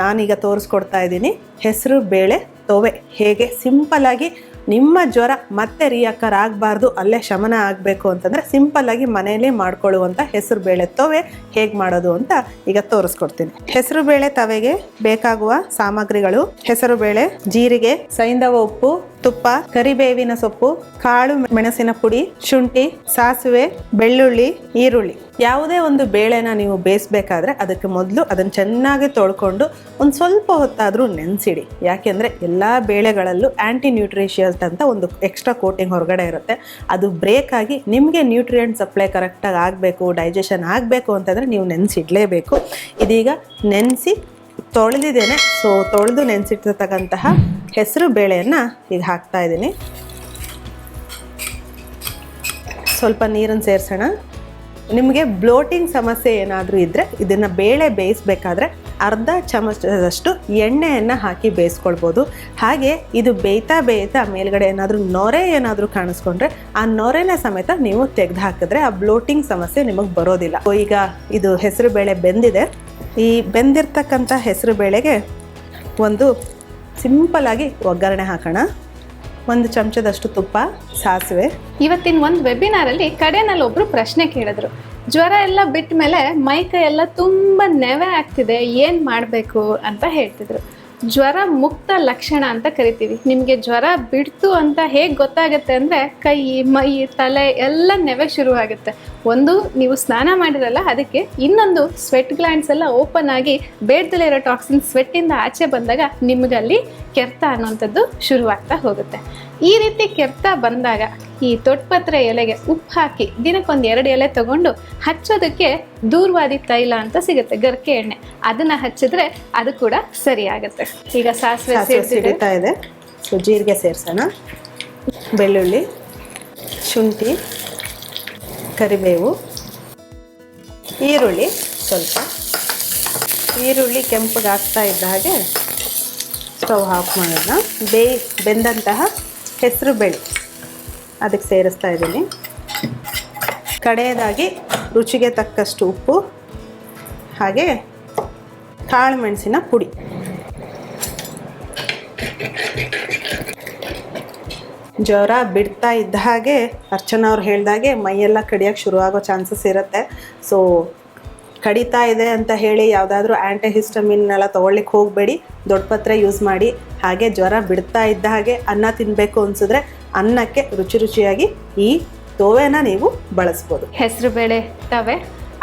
ನಾನೀಗ ತೋರಿಸ್ಕೊಡ್ತಾ ಇದ್ದೀನಿ ಹೆಸರು ಬೇಳೆ ತೋವೆ ಹೇಗೆ ಸಿಂಪಲ್ಲಾಗಿ ನಿಮ್ಮ ಜ್ವರ ಮತ್ತೆ ರಿಯಾಕರ್ ಆಗಬಾರ್ದು, ಅಲ್ಲೇ ಶಮನ ಆಗಬೇಕು ಅಂತಂದರೆ ಸಿಂಪಲ್ಲಾಗಿ ಮನೆಯಲ್ಲೇ ಮಾಡ್ಕೊಳ್ಳುವಂಥ ಹೆಸರು ಬೇಳೆ ತೋವೆ ಹೇಗೆ ಮಾಡೋದು ಅಂತ ಈಗ ತೋರಿಸ್ಕೊಡ್ತೀನಿ. ಹೆಸರು ಬೇಳೆ ತವೆಗೆ ಬೇಕಾಗುವ ಸಾಮಗ್ರಿಗಳು: ಹೆಸರು ಬೇಳೆ, ಜೀರಿಗೆ, ಸೈಂಧವ ಉಪ್ಪು, ತುಪ್ಪ, ಕರಿಬೇವಿನ ಸೊಪ್ಪು, ಕಾಳು ಮೆಣಸಿನ ಪುಡಿ, ಶುಂಠಿ, ಸಾಸಿವೆ, ಬೆಳ್ಳುಳ್ಳಿ, ಈರುಳ್ಳಿ. ಯಾವುದೇ ಒಂದು ಬೇಳೆನ ನೀವು ಬೇಯಿಸ್ಬೇಕಾದ್ರೆ ಅದಕ್ಕೆ ಮೊದಲು ಅದನ್ನು ಚೆನ್ನಾಗಿ ತೊಳ್ಕೊಂಡು ಒಂದು ಸ್ವಲ್ಪ ಹೊತ್ತಾದರೂ ನೆನೆಸಿಡಿ. ಯಾಕೆಂದರೆ ಎಲ್ಲ ಬೇಳೆಗಳಲ್ಲೂ ಆ್ಯಂಟಿ ನ್ಯೂಟ್ರಿಷಿಯಸ್ ಅಂತ ಒಂದು ಎಕ್ಸ್ಟ್ರಾ ಕೋಟಿಂಗ್ ಹೊರಗಡೆ ಇರುತ್ತೆ. ಅದು ಬ್ರೇಕ್ ಆಗಿ ನಿಮಗೆ ನ್ಯೂಟ್ರಿಯೆಂಟ್ ಸಪ್ಲೈ ಕರೆಕ್ಟಾಗಿ ಆಗಬೇಕು, ಡೈಜೆಷನ್ ಆಗಬೇಕು ಅಂತಂದರೆ ನೀವು ನೆನೆಸಿಡಲೇಬೇಕು. ಇದೀಗ ನೆನೆಸಿ ತೊಳೆದಿದ್ದೇನೆ. ಸೊ ತೊಳೆದು ನೆನೆಸಿಟ್ಟಿರ್ತಕ್ಕಂತಹ ಹೆಸರು ಬೇಳೆಯನ್ನು ಈಗ ಹಾಕ್ತಾ ಇದ್ದೀನಿ. ಸ್ವಲ್ಪ ನೀರನ್ನು ಸೇರಿಸೋಣ. ನಿಮಗೆ ಬ್ಲೋಟಿಂಗ್ ಸಮಸ್ಯೆ ಏನಾದರೂ ಇದ್ದರೆ ಇದನ್ನು ಬೇಳೆ ಬೇಯಿಸಬೇಕಾದ್ರೆ ಅರ್ಧ ಚಮಚದಷ್ಟು ಎಣ್ಣೆಯನ್ನು ಹಾಕಿ ಬೇಯಿಸ್ಕೊಳ್ಬೋದು. ಹಾಗೆ ಇದು ಬೇಯ್ತಾ ಮೇಲ್ಗಡೆ ಏನಾದರೂ ನೊರೆ ಏನಾದರೂ ಕಾಣಿಸ್ಕೊಂಡ್ರೆ ಆ ನೊರೆನ ಸಮೇತ ನೀವು ತೆಗೆದು ಹಾಕಿದ್ರೆ ಆ ಬ್ಲೋಟಿಂಗ್ ಸಮಸ್ಯೆ ನಿಮಗೆ ಬರೋದಿಲ್ಲ. ಈಗ ಇದು ಹೆಸರು ಬೇಳೆ ಬೆಂದಿದೆ. ಈ ಬೆಂದಿರ್ತಕ್ಕಂಥ ಹೆಸರು ಬೇಳೆಗೆ ಒಂದು ಸಿಂಪಲ್ಲಾಗಿ ಒಗ್ಗರಣೆ ಹಾಕೋಣ. 1 ಚಮಚದಷ್ಟು ತುಪ್ಪ, ಸಾಸಿವೆ. ಇವತ್ತಿನ ಒಂದು ವೆಬಿನಾರಲ್ಲಿ ಕಡೆನಲ್ಲಿ ಒಬ್ರು ಪ್ರಶ್ನೆ ಕೇಳಿದ್ರು, ಜ್ವರ ಎಲ್ಲ ಬಿಟ್ಟ ಮೇಲೆ ಮೈಕೈ ಎಲ್ಲ ತುಂಬ ನೆವೆ ಆಗ್ತಿದೆ, ಏನು ಮಾಡಬೇಕು ಅಂತ ಹೇಳ್ತಿದ್ರು. ಜ್ವರ ಮುಕ್ತ ಲಕ್ಷಣ ಅಂತ ಕರಿತೀವಿ. ನಿಮಗೆ ಜ್ವರ ಬಿಡ್ತು ಅಂತ ಹೇಗೆ ಗೊತ್ತಾಗುತ್ತೆ ಅಂದರೆ ಕೈ, ಮೈ, ತಲೆ ಎಲ್ಲ ನೆವೆ ಶುರುವಾಗುತ್ತೆ. ಒಂದು, ನೀವು ಸ್ನಾನ ಮಾಡಿರಲ್ಲ ಅದಕ್ಕೆ. ಇನ್ನೊಂದು, ಸ್ವೆಟ್ ಗ್ಲ್ಯಾಂಡ್ಸ್ ಎಲ್ಲ ಓಪನ್ ಆಗಿ ಬೇಡದಲ್ಲೇ ಇರೋ ಟಾಕ್ಸಿನ್ ಸ್ವೆಟ್ಟಿಂದ ಆಚೆ ಬಂದಾಗ ನಿಮಗಲ್ಲಿ ಕೆರೆತ ಅನ್ನೋಂಥದ್ದು ಶುರುವಾಗ್ತಾ ಹೋಗುತ್ತೆ. ಈ ರೀತಿ ಕೆರೆತ ಬಂದಾಗ ಈ ತೊಟ್ಪತ್ರೆ ಎಲೆಗೆ ಉಪ್ಪು ಹಾಕಿ ದಿನಕ್ಕೊಂದು 2 ಎಲೆ ತಗೊಂಡು ಹಚ್ಚೋದಕ್ಕೆ ದೂರ್ವಾದಿ ತೈಲ ಅಂತ ಸಿಗುತ್ತೆ, ಗರ್ಕೆ ಎಣ್ಣೆ. ಅದನ್ನ ಹಚ್ಚಿದ್ರೆ ಅದು ಕೂಡ ಸರಿ ಆಗುತ್ತೆ. ಈಗ ಸಾಸಿವೆ ಸಿಡಿತಾ ಇದೆ. ಸೊ ಜೀರಿಗೆ ಸೇರಿಸೋಣ, ಬೆಳ್ಳುಳ್ಳಿ, ಶುಂಠಿ, ಕರಿಬೇವು, ಈರುಳ್ಳಿ. ಸ್ವಲ್ಪ ಈರುಳ್ಳಿ ಕೆಂಪಗೆ ಆಗ್ತಾ ಇದ್ದ ಹಾಗೆ ಸ್ಟವ್ ಆಫ್ ಮಾಡೋಣ. ಬೆಂದಂತಹ ಹೆಸರು ಬೇಳೆ ಅದಕ್ಕೆ ಸೇರಿಸ್ತಾ ಇದ್ದೀನಿ. ಕಡೆಯದಾಗಿ ರುಚಿಗೆ ತಕ್ಕಷ್ಟು ಉಪ್ಪು, ಹಾಗೆ ಕಾಳು ಮೆಣಸಿನ ಪುಡಿ. ಜ್ವರ ಬಿಡ್ತಾ ಇದ್ದ ಹಾಗೆ ಅರ್ಚನಾ ಅವ್ರು ಹೇಳ್ದಾಗೆ ಮೈಯೆಲ್ಲ ಕಡಿಯೋಕ್ಕೆ ಶುರುವಾಗೋ ಚಾನ್ಸಸ್ ಇರುತ್ತೆ. ಸೊ ಕಡಿತಾ ಇದೆ ಅಂತ ಹೇಳಿ ಯಾವುದಾದ್ರೂ ಆ್ಯಂಟಿಹಿಸ್ಟಮಿನ್ನೆಲ್ಲ ತೊಗೊಳ್ಲಿಕ್ಕೆ ಹೋಗಬೇಡಿ. ದೊಡ್ಡಪತ್ರೆ ಯೂಸ್ ಮಾಡಿ. ಹಾಗೆ ಜ್ವರ ಬಿಡ್ತಾ ಇದ್ದ ಹಾಗೆ ಅನ್ನ ತಿನ್ನಬೇಕು ಅನಿಸಿದ್ರೆ ಅನ್ನಕ್ಕೆ ರುಚಿಯಾಗಿ ಈ ತೋವೆನ ನೀವು ಬಳಸ್ಬೋದು. ಹೆಸರು ಬೇಳೆ ತವೆ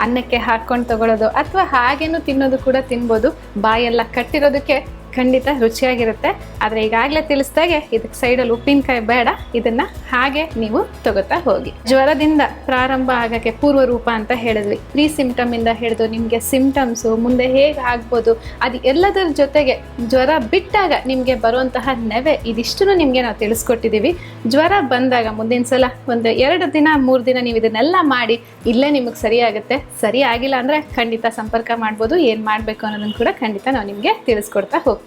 ಅನ್ನಕ್ಕೆ ಹಾಕ್ಕೊಂಡು ತಗೊಳ್ಳೋದು ಅಥವಾ ಹಾಗೇನು ತಿನ್ನೋದು ಕೂಡ ತಿನ್ಬೋದು. ಬಾಯೆಲ್ಲ ಕಟ್ಟಿರೋದಕ್ಕೆ ಖಂಡಿತ ರುಚಿಯಾಗಿರುತ್ತೆ. ಆದರೆ ಈಗಾಗಲೇ ತಿಳಿಸ್ದಾಗೆ ಇದಕ್ಕೆ ಸೈಡಲ್ಲಿ ಉಪ್ಪಿನಕಾಯಿ ಬೇಡ, ಇದನ್ನ ಹಾಗೆ ನೀವು ತಗೋತಾ ಹೋಗಿ. ಜ್ವರದಿಂದ ಪ್ರಾರಂಭ ಆಗಕ್ಕೆ ಪೂರ್ವ ರೂಪ ಅಂತ ಹೇಳಿದ್ವಿ. ಪ್ರೀ ಸಿಂಪ್ಟಮ್ ಇಂದ ಹಿಡಿದು ನಿಮಗೆ ಸಿಂಪ್ಟಮ್ಸು ಮುಂದೆ ಹೇಗೆ ಆಗ್ಬೋದು, ಅದು ಎಲ್ಲದರ ಜೊತೆಗೆ ಜ್ವರ ಬಿಟ್ಟಾಗ ನಿಮಗೆ ಬರುವಂತಹ ನೆವೆ, ಇದಿಷ್ಟನ್ನು ನಿಮಗೆ ನಾವು ತಿಳಿಸ್ಕೊಟ್ಟಿದ್ದೀವಿ. ಜ್ವರ ಬಂದಾಗ ಮುಂದಿನ ಸಲ ಒಂದು 2 ದಿನ 3 ದಿನ ನೀವು ಇದನ್ನೆಲ್ಲ ಮಾಡಿ ಇಲ್ಲೇ ನಿಮಗೆ ಸರಿಯಾಗುತ್ತೆ. ಸರಿ ಆಗಿಲ್ಲ ಅಂದರೆ ಖಂಡಿತ ಸಂಪರ್ಕ ಮಾಡ್ಬೋದು. ಏನು ಮಾಡಬೇಕು ಅನ್ನೋದನ್ನು ಕೂಡ ಖಂಡಿತ ನಾವು ನಿಮಗೆ ತಿಳಿಸ್ಕೊಡ್ತಾ ಹೋಗ್ತೀವಿ.